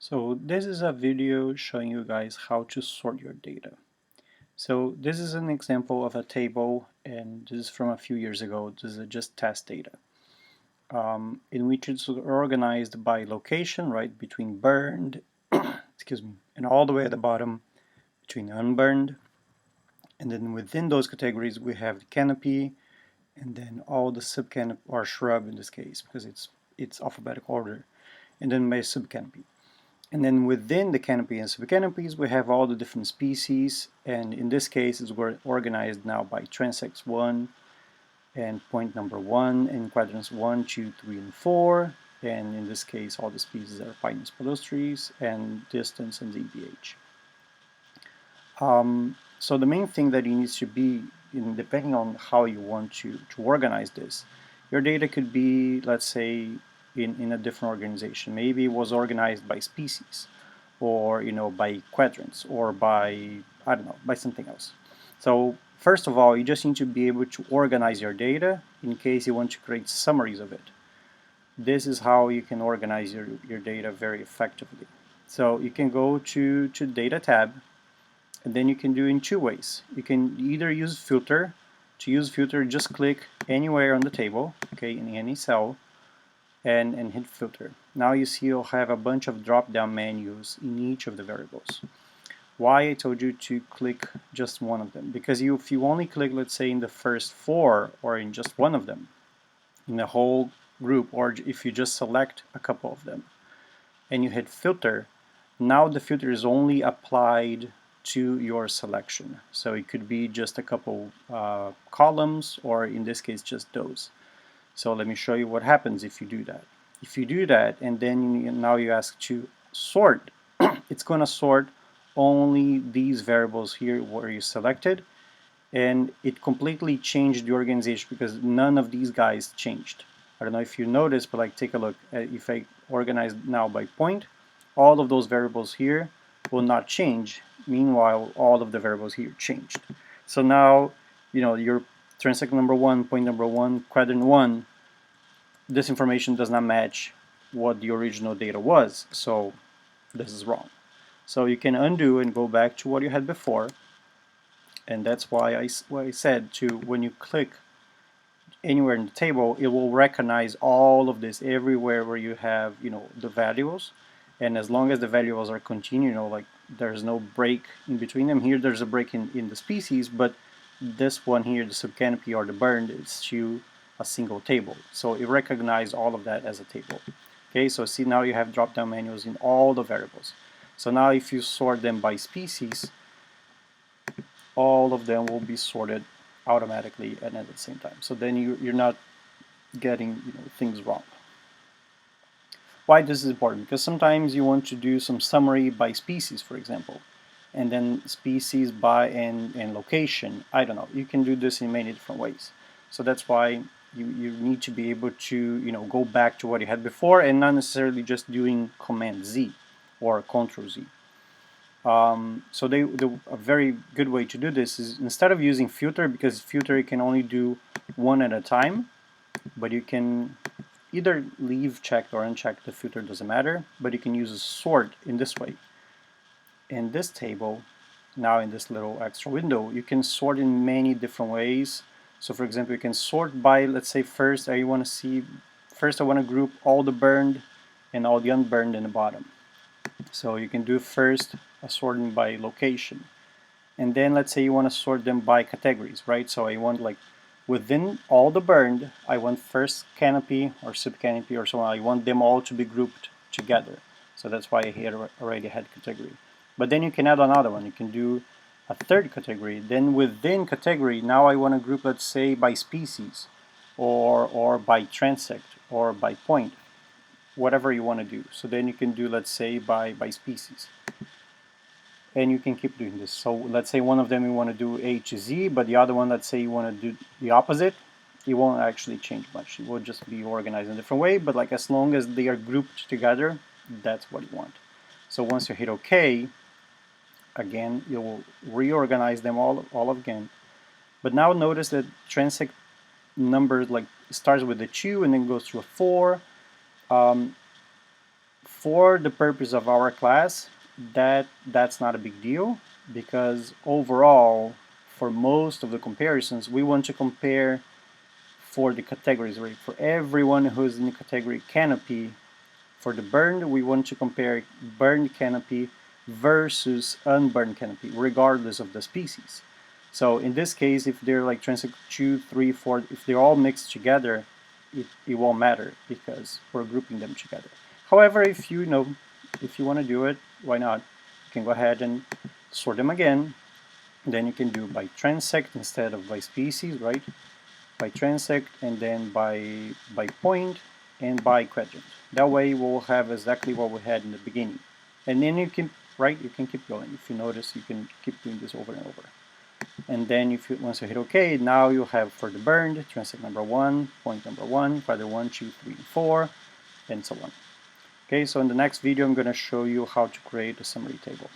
So this is a video showing you guys how to sort your data. So this is an example of a table, and this is from a few years ago. This is just test data, in which it's organized by location, right, between burned, excuse me, and all the way at the bottom between unburned. And then within those categories, we have the canopy, and then all the subcanopy, or shrub in this case, because it's alphabetical order, and then my subcanopy. And then within the canopy and subcanopies, we have all the different species. And in this case, it's organized now by transects 1 and point number 1 and quadrants 1, 2, 3, and 4. And in this case, all the species are Pinus palustris and distance and DBH. So the main thing that you need to be, depending on how you want to organize this, your data could be, let's say, in a different organization. Maybe it was organized by species, or by quadrants, or by, I don't know, by something else. So first of all, you just need to be able to organize your data in case you want to create summaries of it. This is how you can organize your data very effectively. So you can go to Data tab, and then you can do it in two ways. You can either use filter. To use filter, just click anywhere on the table, okay, in any cell, and hit filter. Now you see you'll have a bunch of drop-down menus in each of the variables. Why I told you to click just one of them? Because if you only click, let's say, in the first 4 or in just one of them, in the whole group, or if you just select a couple of them and you hit filter, now the filter is only applied to your selection. So it could be just a couple columns, or in this case just those. So let me show you what happens if you do that. If you do that and then now you ask to sort, it's going to sort only these variables here where you selected, and it completely changed the organization because none of these guys changed. I don't know if you noticed, but like, take a look. If I organize now by point, all of those variables here will not change. Meanwhile, all of the variables here changed. So now, your transect number 1, point number 1, quadrant 1, this information does not match what the original data was. So this is wrong. So you can undo and go back to what you had before. And that's why I said to, when you click anywhere in the table, it will recognize all of this everywhere where you have, the values. And as long as the values are continuing, like there's no break in between them. Here there's a break in the species, but this one here, the subcanopy or the burned, is to a single table. So it recognizes all of that as a table. Okay, so see, now you have drop-down menus in all the variables. So now if you sort them by species, all of them will be sorted automatically and at the same time. So then you're not getting things wrong. Why this is important? Because sometimes you want to do some summary by species, for example, and then species by and location. I don't know. You can do this in many different ways. So that's why you need to be able to go back to what you had before, and not necessarily just doing Command Z or Control Z. So a very good way to do this is, instead of using filter, because filter you can only do one at a time, but you can either leave checked or unchecked, the filter doesn't matter, but you can use a sort in this way. In this table, now in this little extra window, you can sort in many different ways. So for example, you can sort by, let's say, first I want to group all the burned and all the unburned in the bottom. So you can do first a sorting by location, and then let's say you want to sort them by categories, right? So I want, like, within all the burned, I want first canopy or subcanopy or so on. I want them all to be grouped together. So that's why I here already had category. But then you can add another one. You can do a third category. Then within category, now I want to group, let's say, by species, or by transect, or by point, whatever you want to do. So then you can do, let's say, by species. And you can keep doing this. So let's say one of them you want to do A to Z, but the other one, let's say you want to do the opposite. It won't actually change much. It will just be organized in a different way, but like, as long as they are grouped together, that's what you want. So once you hit OK, again, you will reorganize them all again. But now notice that transect number, like, starts with a 2 and then goes to a 4. For the purpose of our class, that's not a big deal, because overall, for most of the comparisons, we want to compare for the categories, right? For everyone who's in the category canopy, for the burned, we want to compare burned canopy versus unburned canopy, regardless of the species. So in this case, if they're like transect 2, 3, 4, if they're all mixed together, it won't matter because we're grouping them together. However, if you know, if you want to do it, why not? You can go ahead and sort them again. Then you can do by transect instead of by species, right? By transect, and then by point, and by quadrant. That way we'll have exactly what we had in the beginning. And then you can, right, you can keep going. If you notice, you can keep doing this over and over. And then if you, once you hit OK, now you have for the burned, transect number 1, point number 1, quadrant 1, 2, 3, 4, and so on. Okay, so in the next video, I'm going to show you how to create a summary table.